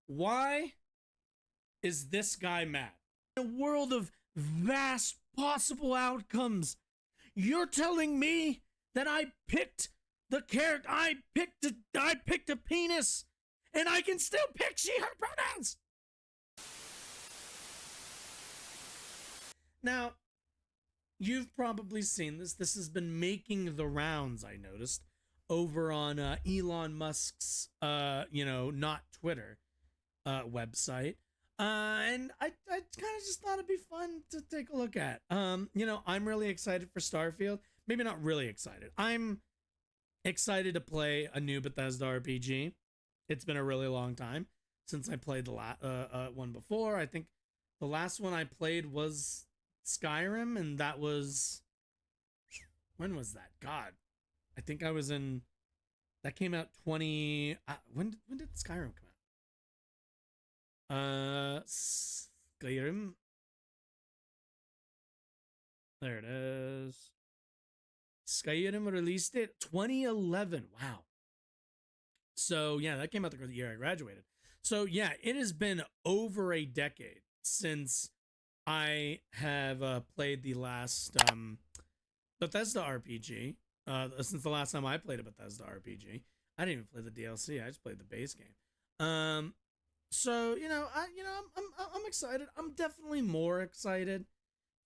Why is this guy mad? In a world of vast possible outcomes, you're telling me that I picked the character, I picked a penis, and I can still pick she, her pronouns. Now, you've probably seen this. This has been making the rounds, I noticed, over on Elon Musk's, not Twitter website. And I kind of just thought it'd be fun to take a look at. I'm really excited for Starfield. Maybe not really excited. I'm excited to play a new Bethesda RPG. It's been a really long time since I played the one before. I think the last one I played was Skyrim, and that was, when was that? God, I think I was in, that came out when did Skyrim come out? Skyrim, there it is. Skyrim release date 2011. Wow. So yeah, that came out the year I graduated. So yeah, it has been over a decade since I have played the last Bethesda RPG. Since the last time I played a Bethesda RPG, I didn't even play the DLC. I just played the base game. So I'm excited. I'm definitely more excited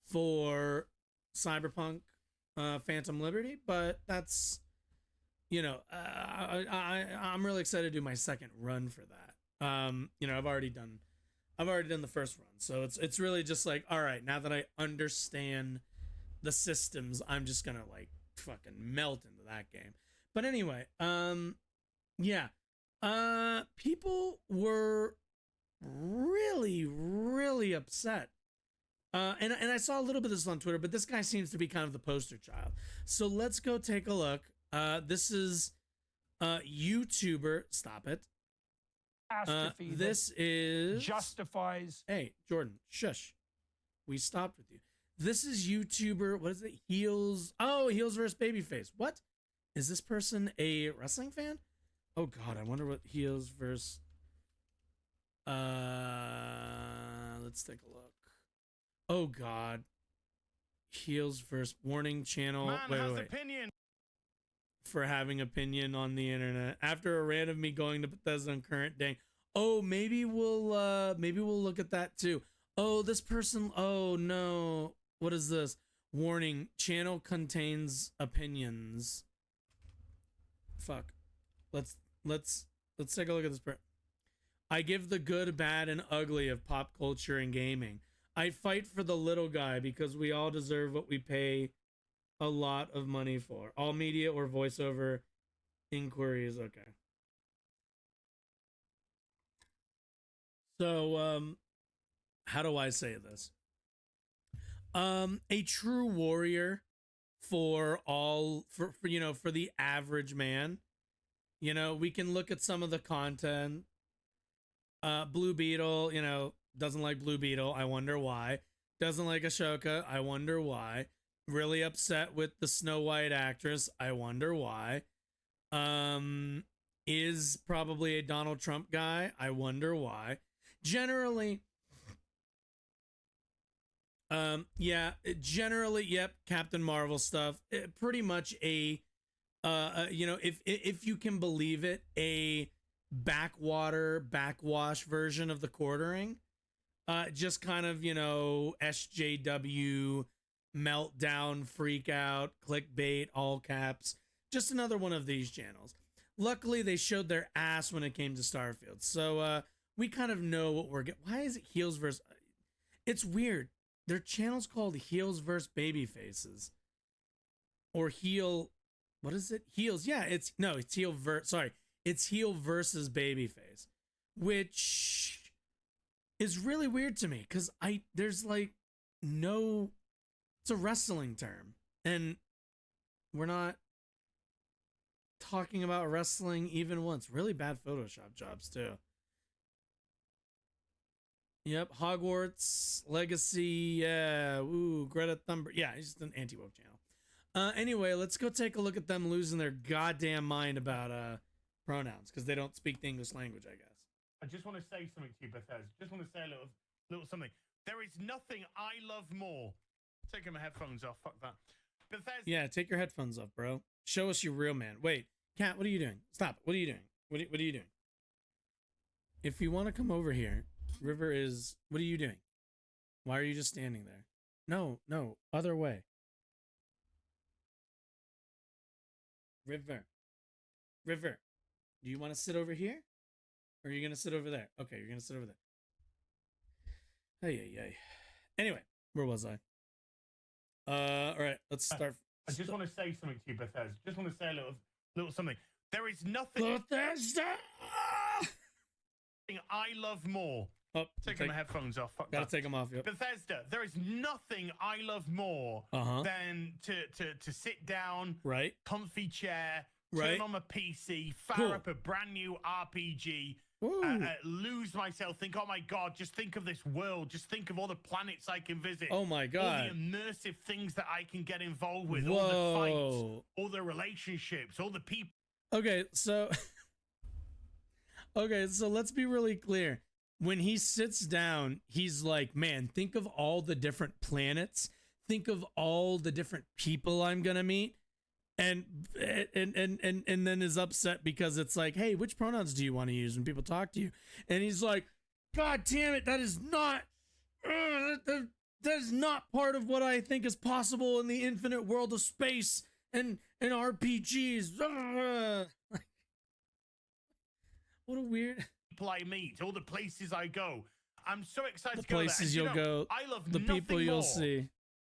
for Cyberpunk, Phantom Liberty, but that's, I'm really excited to do my second run for that. I've already done the first run, so it's really just like, all right, now that I understand the systems, I'm just gonna like fucking melt into that game. But anyway, people were really upset. And I saw a little bit of this on Twitter, but this guy seems to be kind of the poster child. So let's go take a look. This is YouTuber. Stop it. This is justifies. Hey, Jordan, shush. We stopped with you. This is YouTuber. What is it? Heels versus Babyface. What? Is this person a wrestling fan? Oh God, I wonder what Heels versus. Let's take a look. Oh God. Heels versus Warning Channel. Man wait. opinion. For having opinion on the internet after a rant of me going to Bethesda on current day. Oh, maybe we'll look at that too. Oh, this person. Oh no. What is this? Warning, channel contains opinions. Fuck. Let's take a look at this. I give the good, bad, and ugly of pop culture and gaming. I fight for the little guy because we all deserve what we pay a lot of money for. All media or voiceover inquiries. Okay. So, how do I say this? A true warrior for the average man. We can look at some of the content. Blue Beetle, doesn't like Blue Beetle. I wonder why. Doesn't like Ashoka. I wonder why. Really upset with the Snow White actress. I wonder why. Is probably a Donald Trump guy. I wonder why. Generally, yep, Captain Marvel stuff. Pretty much if you can believe it, a backwash version of the Quartering. Just kind of, SJW, meltdown, freak out, clickbait, all caps. Just another one of these channels. Luckily, they showed their ass when it came to Starfield. So we kind of know what we're getting. Why is it Heels versus... It's weird. Their channel's called Heels versus Babyfaces. Or Heel... What is it? Heels. Yeah, it's Heel it's Heel versus Babyface. Which is really weird to me. Because there's like no... It's a wrestling term. And we're not talking about wrestling even once. Really bad Photoshop jobs too. Yep, Hogwarts Legacy. Yeah, ooh, Greta Thunberg. Yeah, he's just an anti-woke channel. Anyway, let's go take a look at them losing their goddamn mind about pronouns because they don't speak the English language, I guess. I just want to say something to you, Bethesda. Just want to say a little something. There is nothing I love more. Taking my headphones off. Fuck that. Bethesda. Yeah, take your headphones off, bro. Show us your real man. Wait, Kat, what are you doing? Stop. What are you doing? What are you doing? If you want to come over here, River is... What are you doing? Why are you just standing there? No, other way. River. Do you want to sit over here? Or are you going to sit over there? Okay, you're going to sit over there. Hey. Anyway, where was I? All right, let's start. I just want to say something to you, Bethesda. Just want to say a little something. There is nothing Bethesda! I love more. Oh, taking my headphones off. Fuck gotta that. take them off. Yep. Bethesda, there is nothing I love more than to sit down, right, comfy chair, right, turn on my PC, fire up a brand new RPG, lose myself, think, oh my God, just think of this world, just think of all the planets I can visit. Oh my God. All the immersive things that I can get involved with, Whoa. all the fights, all the relationships, all the people. Okay, so let's be really clear. When he sits down, he's like, man, think of all the different planets. Think of all the different people I'm gonna meet. And then is upset because it's like, hey, which pronouns do you want to use when people talk to you? And he's like, God damn it, that is not part of what I think is possible in the infinite world of space and RPGs. What a weird people I meet, all the places I go. I'm so excited the to go there. places you'll go, I love the people you'll see.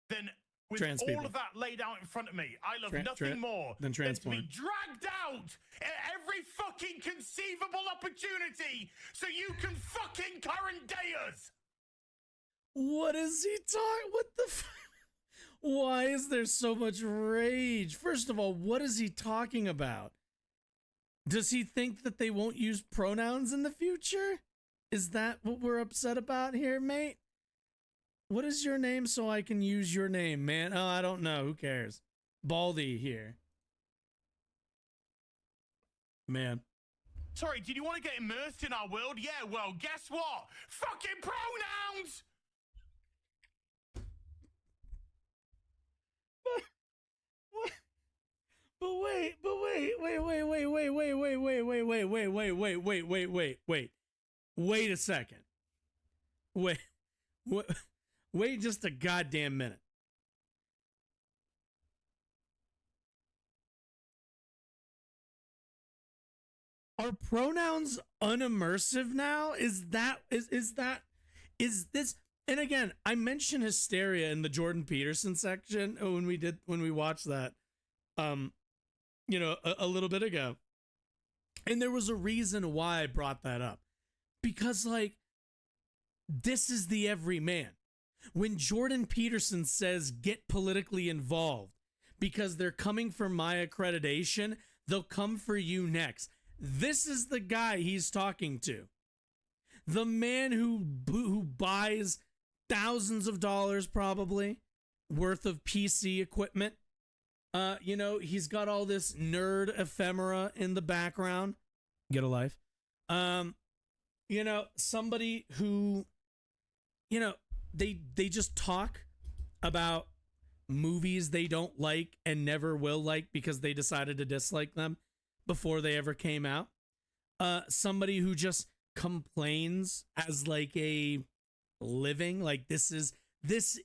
Than with trans all people. of that laid out in front of me, I love nothing more than to be transport. dragged out at every fucking conceivable opportunity so you can fucking current day us. What is he talking? What the why is there so much rage? First of all, what is he talking about? Does he think that they won't use pronouns in the future? Is that what we're upset about here, mate? What is your name so I can use your name, man? Oh, I don't know. Who cares? Baldy here. Man. Sorry, did you want to get immersed in our world? Yeah, well, guess what? Fucking pronouns! But wait. Wait a second. Wait just a goddamn minute. Are pronouns unimmersive now? Is this? And again, I mentioned hysteria in the Jordan Peterson section when we watched that, a little bit ago. And there was a reason why I brought that up. Because, like, this is the everyman. When Jordan Peterson says get politically involved because they're coming for my accreditation, they'll come for you next. This is the guy he's talking to. The man who buys thousands of dollars probably worth of PC equipment. He's got all this nerd ephemera in the background. Get a life. Somebody who, they just talk about movies they don't like and never will like because they decided to dislike them before they ever came out. Somebody who just complains as like a living, like this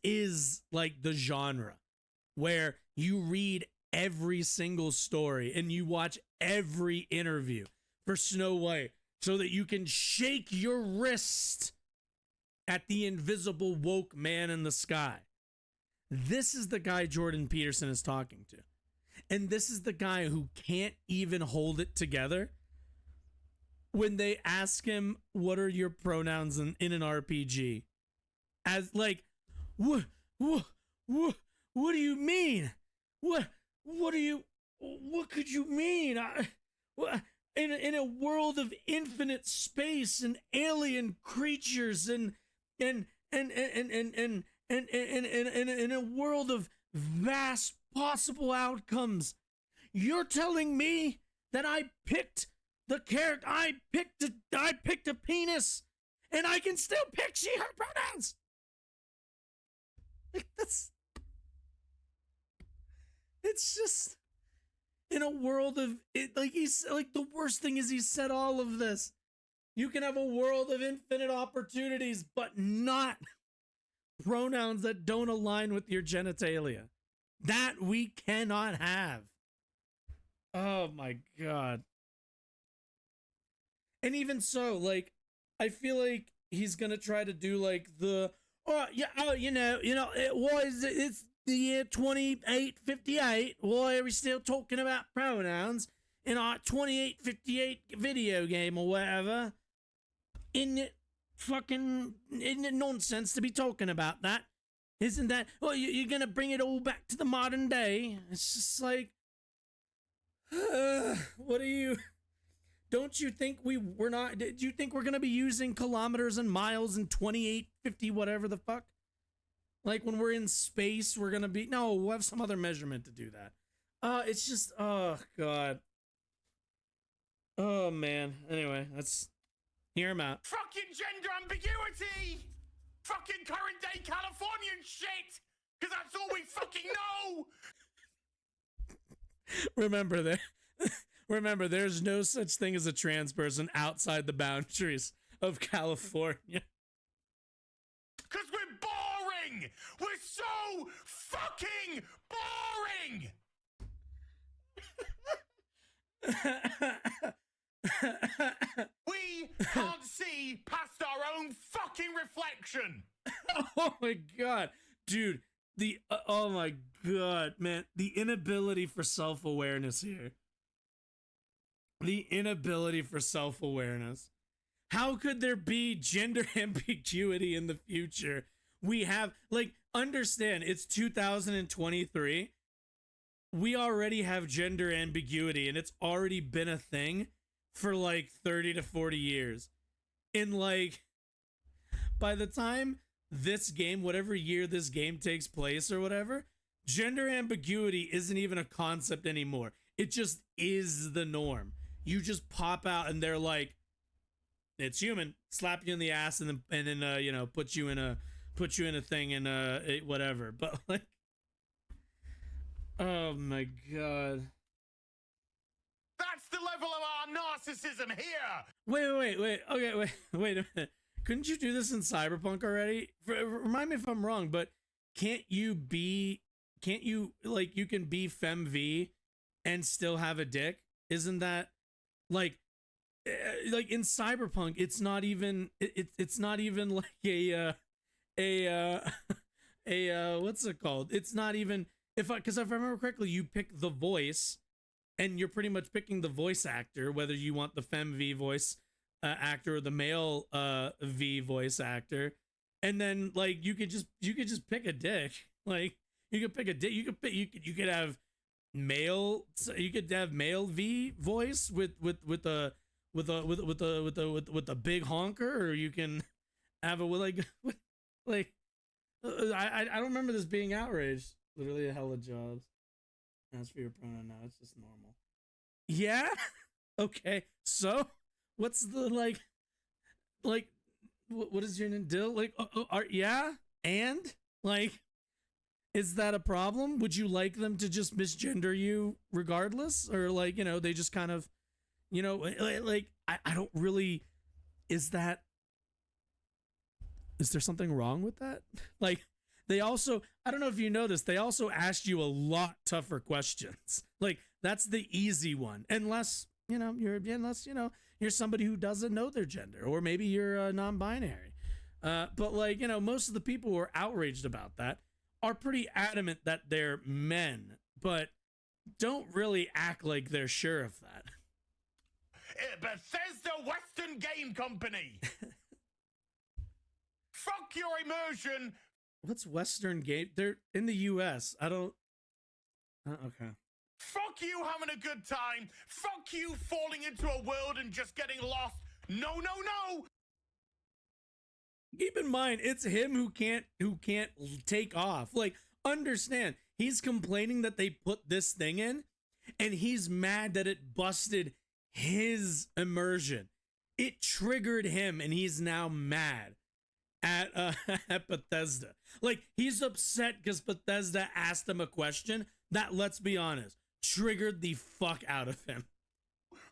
is like the genre where you read every single story and you watch every interview for Snow White so that you can shake your wrist at the invisible woke man in the sky. This is the guy Jordan Peterson is talking to. And this is the guy who can't even hold it together when they ask him, what are your pronouns in an RPG? As like, what do you mean? What could you mean? In a world of infinite space and alien creatures and in a world of vast possible outcomes, you're telling me that I picked the character, I picked a penis, and I can still pick she, her pronouns. Like, it's just, in a world of it, like, he's like, the worst thing is he said all of this. You can have a world of infinite opportunities, but not pronouns that don't align with your genitalia. That we cannot have. Oh my God. And even so, like, I feel like he's gonna try to do like the, it's the year 2858. Why are we still talking about pronouns in our 2858 video game or whatever? Isn't it nonsense to be talking about that? Isn't that, you're gonna bring it all back to the modern day? It's just like, what are you, don't you think we're not, do you think we're gonna be using kilometers and miles and 2850 whatever the fuck? Like, when we're in space, we're gonna be, no, we'll have some other measurement to do that. It's just, oh God. Oh man. Anyway, let's hear him out. Fucking gender ambiguity! Fucking current day Californian shit! Because that's all we fucking know! Remember, there's no such thing as a trans person outside the boundaries of California. Because we're boring! We're so fucking boring! We can't see past our own fucking reflection! Oh my God. Dude, oh my God, man. The inability for self-awareness here. The inability for self-awareness. How could there be gender ambiguity in the future? We have, like, understand, it's 2023. We already have gender ambiguity, and it's already been a thing for like 30 to 40 years. In like, by the time this game, whatever year this game takes place or whatever, gender ambiguity isn't even a concept anymore. It just is the norm. You just pop out and they're like, it's human, slap you in the ass and then put you in a thing and whatever. But like, oh my God. That's the level of our narcissism here. Wait. Okay, wait a minute. Couldn't you do this in Cyberpunk already? Remind me if I'm wrong, but can't you be FemV and still have a dick? Isn't that like in Cyberpunk? It's not even like a what's it called? It's not even, because if I remember correctly, you pick the voice, and you're pretty much picking the voice actor, whether you want the FemV voice actor or the male V voice actor, and then like you could just pick a dick. Like, you could pick a dick. You could have male. You could have male V voice with a big honker, or you can have a I don't remember this being outraged. Literally a hell of jobs. As for your pronoun now, it's just normal. Yeah? Okay. So, what's the what is your deal? Like, yeah? And? Like, is that a problem? Would you like them to just misgender you regardless? Or like, they just kind of, like, I don't really, is there something wrong with that? Like, they also, I don't know if you noticed, they also asked you a lot tougher questions. Like, that's the easy one. Unless you're somebody who doesn't know their gender, or maybe you're non-binary. But like, most of the people who are outraged about that are pretty adamant that they're men, but don't really act like they're sure of that. Bethesda Western Game Company. Fuck your immersion. What's Western Game? They're in the US. I don't. Okay. Fuck you having a good time. Fuck you falling into a world and just getting lost. No. Keep in mind, it's him who can't take off. Like, understand, he's complaining that they put this thing in, and he's mad that it busted his immersion. It triggered him, and he's now mad at at Bethesda. Like, he's upset because Bethesda asked him a question that, let's be honest, triggered the fuck out of him.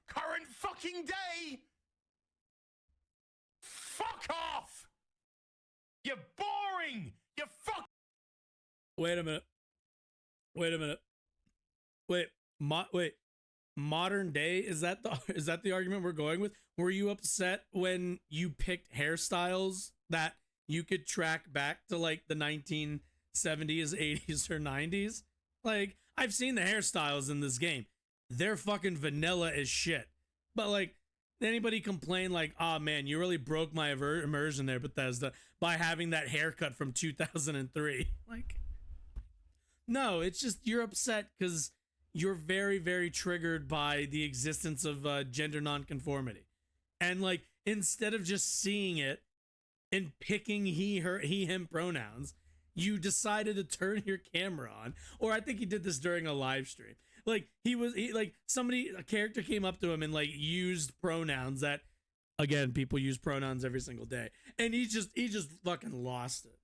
Current fucking day. Fuck off. You're boring. You're fuck. Wait a minute. Wait, modern day, is that the argument we're going with? Were you upset when you picked hairstyles that you could track back to like the 1970s, 80s, or 90s? Like, I've seen the hairstyles in this game. They're fucking vanilla as shit. But like, anybody complain like, oh man, you really broke my immersion there, Bethesda, by having that haircut from 2003? Like, no, it's just you're upset because you're very, very triggered by the existence of gender nonconformity. And like, instead of just seeing it and picking he, her, he, him pronouns, you decided to turn your camera on. Or I think he did this during a live stream. Like, a character came up to him and like used pronouns that, again, people use pronouns every single day. And he just fucking lost it.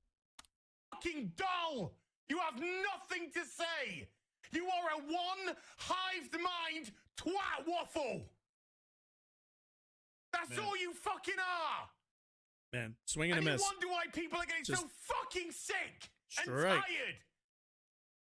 Fucking dull. You have nothing to say. You are a one-hived mind twat waffle. That's all you fucking are. Man, swing and a you miss. wonder why people are getting so fucking sick and Strike. tired.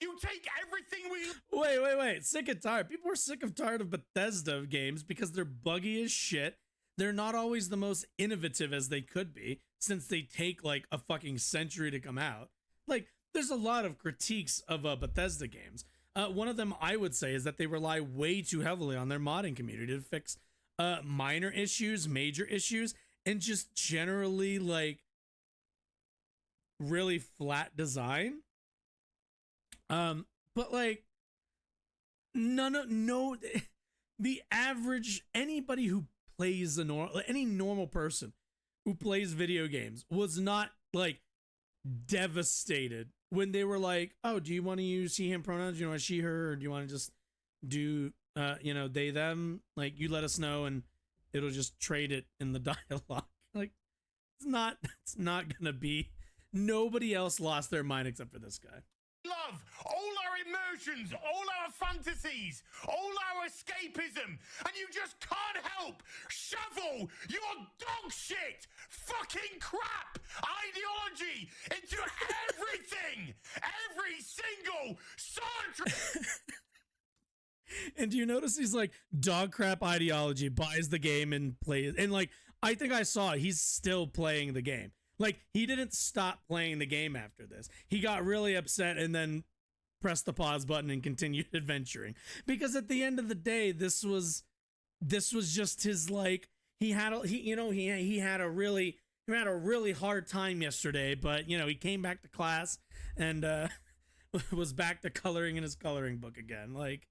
You take everything we... Wait. Sick and tired. People are sick and tired of Bethesda games because they're buggy as shit. They're not always the most innovative as they could be, since they take like a fucking century to come out. Like, there's a lot of critiques of Bethesda games. One of them I would say is that they rely way too heavily on their modding community to fix minor issues, major issues, and just generally like really flat design. But like no, the average, anybody who plays any normal person who plays video games was not like devastated when they were like, oh, do you want to use he, him pronouns? Do you want she, her, or do you want to just do they, them? Like, you let us know and it'll just trade it in the dialogue. Like, it's not gonna be. Nobody else lost their mind except for this guy. Love all our immersions, all our fantasies, all our escapism, and you just can't help shovel your dog shit fucking crap ideology into everything, every single solitary. And do you notice he's like, dog crap ideology, buys the game and plays, and like, I think I saw he's still playing the game. Like, he didn't stop playing the game after this. He got really upset and then pressed the pause button and continued adventuring. Because at the end of the day, this was just his, like, he had a really hard time yesterday, but he came back to class and was back to coloring in his coloring book again. Like,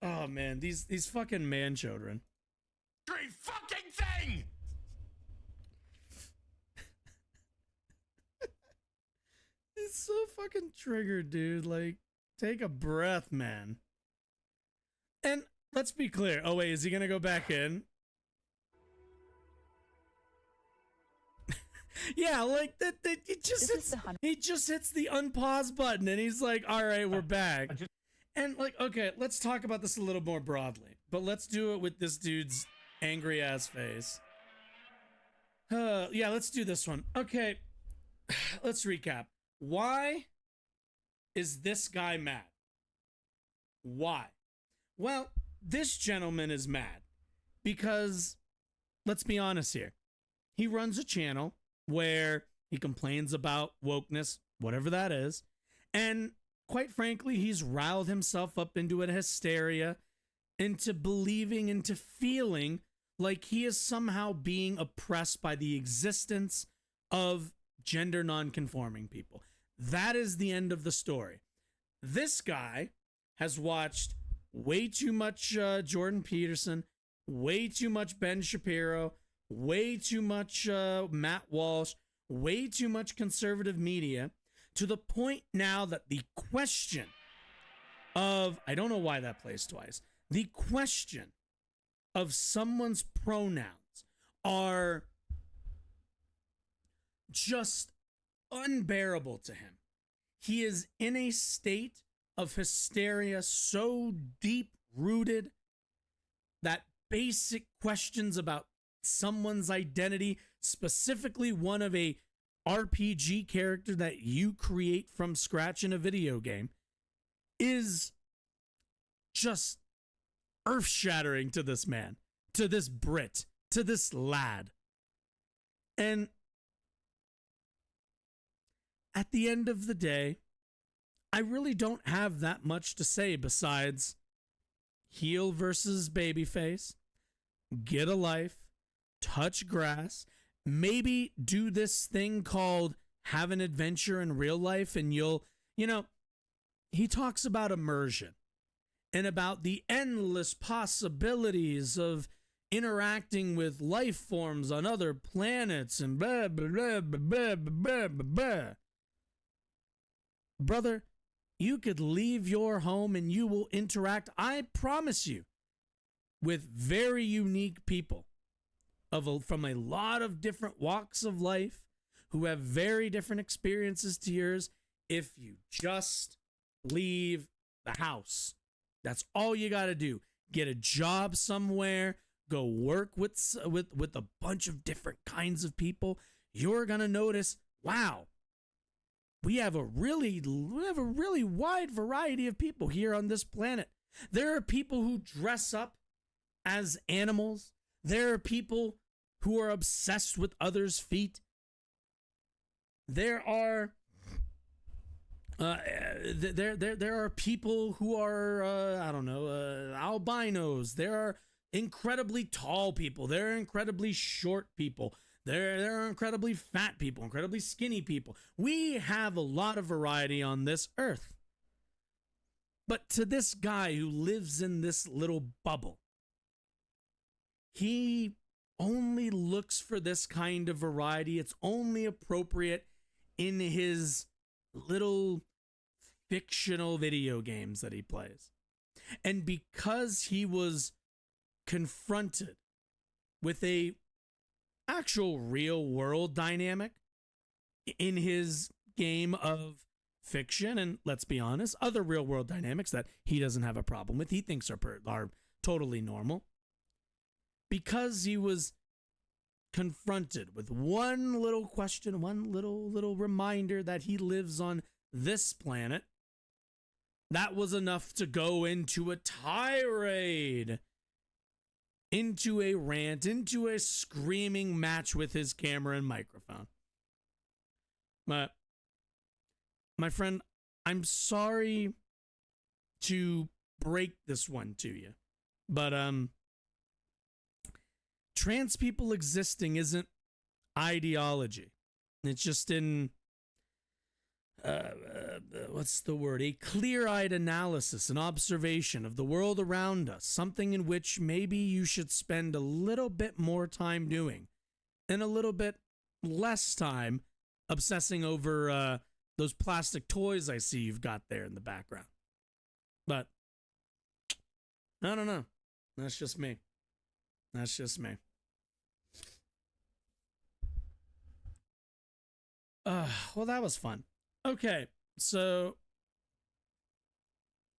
oh man, these fucking man children. Every fucking thing. It's so fucking triggered, dude. Like, take a breath, man. And let's be clear. Oh, wait, is he gonna go back in? Yeah, like that. He just hits the unpause button, and he's like, "All right, we're back." And like, okay, let's talk about this a little more broadly, but let's do it with this dude's angry ass face. Yeah, let's do this one. Okay, let's recap. Why is this guy mad? Why? Well, this gentleman is mad because, let's be honest here, he runs a channel where he complains about wokeness, whatever that is, and quite frankly, he's riled himself up into a hysteria, into believing, into feeling like he is somehow being oppressed by the existence of gender nonconforming people. That is the end of the story. This guy has watched way too much Jordan Peterson, way too much Ben Shapiro, way too much Matt Walsh, way too much conservative media, to the point now that the question of, I don't know why that plays twice, the question of someone's pronouns are just unbearable to him. He is in a state of hysteria so deep rooted that basic questions about someone's identity, specifically one of a RPG character that you create from scratch in a video game, is just earth-shattering to this man, to this Brit, to this lad. And at the end of the day, I really don't have that much to say besides heel versus babyface, get a life, touch grass, maybe do this thing called have an adventure in real life, and you'll, he talks about immersion and about the endless possibilities of interacting with life forms on other planets and blah, blah, blah, blah, blah, blah, blah, blah. Brother, you could leave your home and you will interact, I promise you, with very unique people from a lot of different walks of life who have very different experiences to yours if you just leave the house. That's all you got to do. Get a job somewhere, go work with a bunch of different kinds of people. You're going to notice, wow, we have a really wide variety of people here on this planet. There are people who dress up as animals. There are people who are obsessed with others' feet. There are there are people who are albinos. There are incredibly tall people. There are incredibly short people. There are incredibly fat people, incredibly skinny people. We have a lot of variety on this earth. But to this guy who lives in this little bubble, he only looks for this kind of variety. It's only appropriate in his little fictional video games that he plays. And because he was confronted with a actual real world dynamic in his game of fiction, and let's be honest, other real world dynamics that he doesn't have a problem with, he thinks are totally normal. Because he was confronted with one little question, one little reminder that he lives on this planet, that was enough to go into a tirade, into a rant, into a screaming match with his camera and microphone. But, my friend, I'm sorry to break this one to you, but trans people existing isn't ideology. It's just in what's the word? A clear-eyed analysis, an observation of the world around us, something in which maybe you should spend a little bit more time doing and a little bit less time obsessing over those plastic toys I see you've got there in the background. But I don't know. That's just me. That's just me. Well, that was fun. Okay, so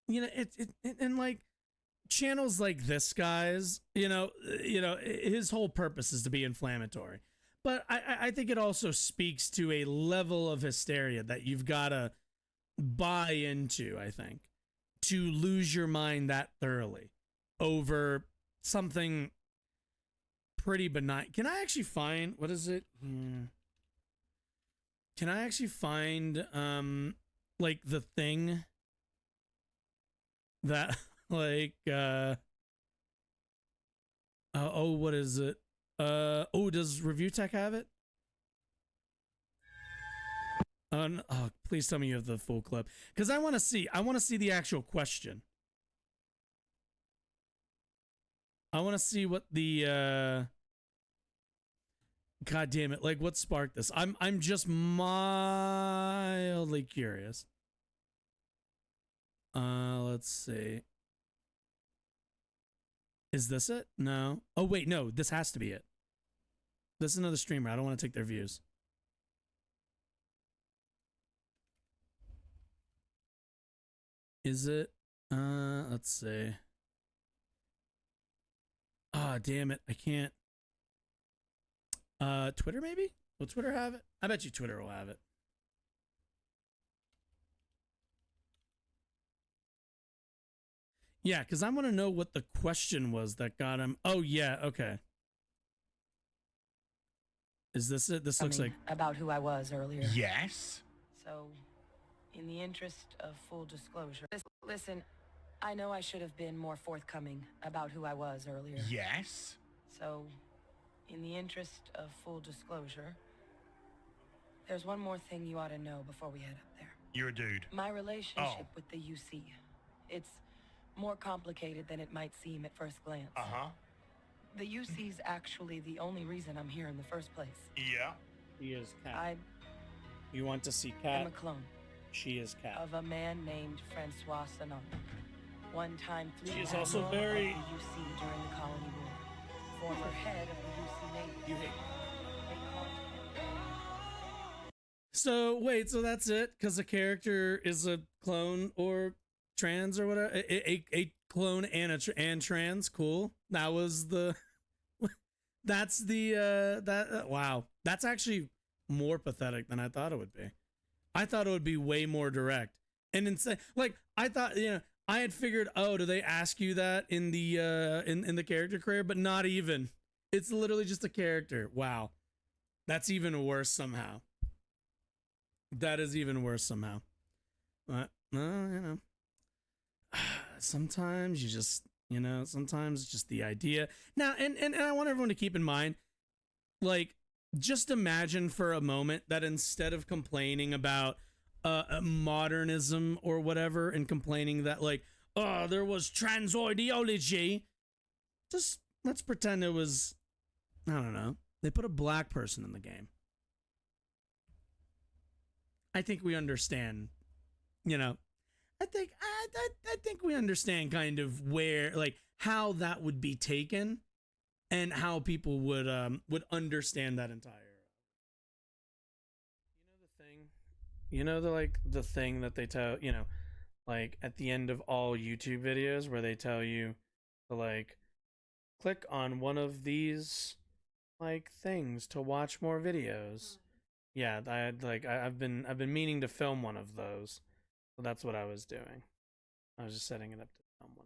and like channels like this, guys, his whole purpose is to be inflammatory, but I think it also speaks to a level of hysteria that you've got to buy into. I think to lose your mind that thoroughly over something pretty benign. Can I actually find what is it? Can I actually find like the thing that like what is it? Does Review Tech have it? Please tell me you have the full clip, because I want to see the actual question. I want to see what the God damn it, like what sparked this? I'm just mildly curious. Let's see. Is this it? No. Oh wait, no, this has to be it. This is another streamer. I don't want to take their views. Is it? Let's see. Ah, damn it. I can't. Twitter maybe? Will Twitter have it? I bet you Twitter will have it. Yeah, because I want to know what the question was that got him. Oh, yeah, okay. Is this it? This looks like... About who I was earlier. Yes. So, in the interest of full disclosure... Listen, I know I should have been more forthcoming about who I was earlier. Yes. So, in the interest of full disclosure, there's one more thing you ought to know before we head up there. You're a dude. My relationship with the UC. It's more complicated than it might seem at first glance. Uh-huh. The UC's actually the only reason I'm here in the first place. Yeah. He is Cat. You want to see Cat? I'm a clone. She is Cat. Of a man named Francois Sanon. One-time She is also very... of the UC during the Colony War. Former head of the UC Navy. You hate They called him. So, wait, so that's it? Because a character is a clone or trans or whatever? A clone and trans? Cool. That was the... That's the... wow. That's actually more pathetic than I thought it would be. I thought it would be way more direct. And insane. Like, I thought, you know, I had figured, oh, do they ask you that in the in the character career? But not even. It's literally just a character. Wow. That's even worse somehow. That is even worse somehow. But, you know. Sometimes you just, you know, sometimes it's just the idea. Now, and I want everyone to keep in mind, like, just imagine for a moment that instead of complaining about modernism or whatever and complaining that, like, oh, there was trans ideology, just let's pretend it was, I don't know, they put a black person in the game. I think we understand, you know, I think we understand kind of where, like, how that would be taken and how people would understand that entire. You know the thing that they tell, you know, like at the end of all YouTube videos where they tell you to, like, click on one of these, like, things to watch more videos. Yeah, I've been meaning to film one of those. So that's what I was doing. I was just setting it up to film one.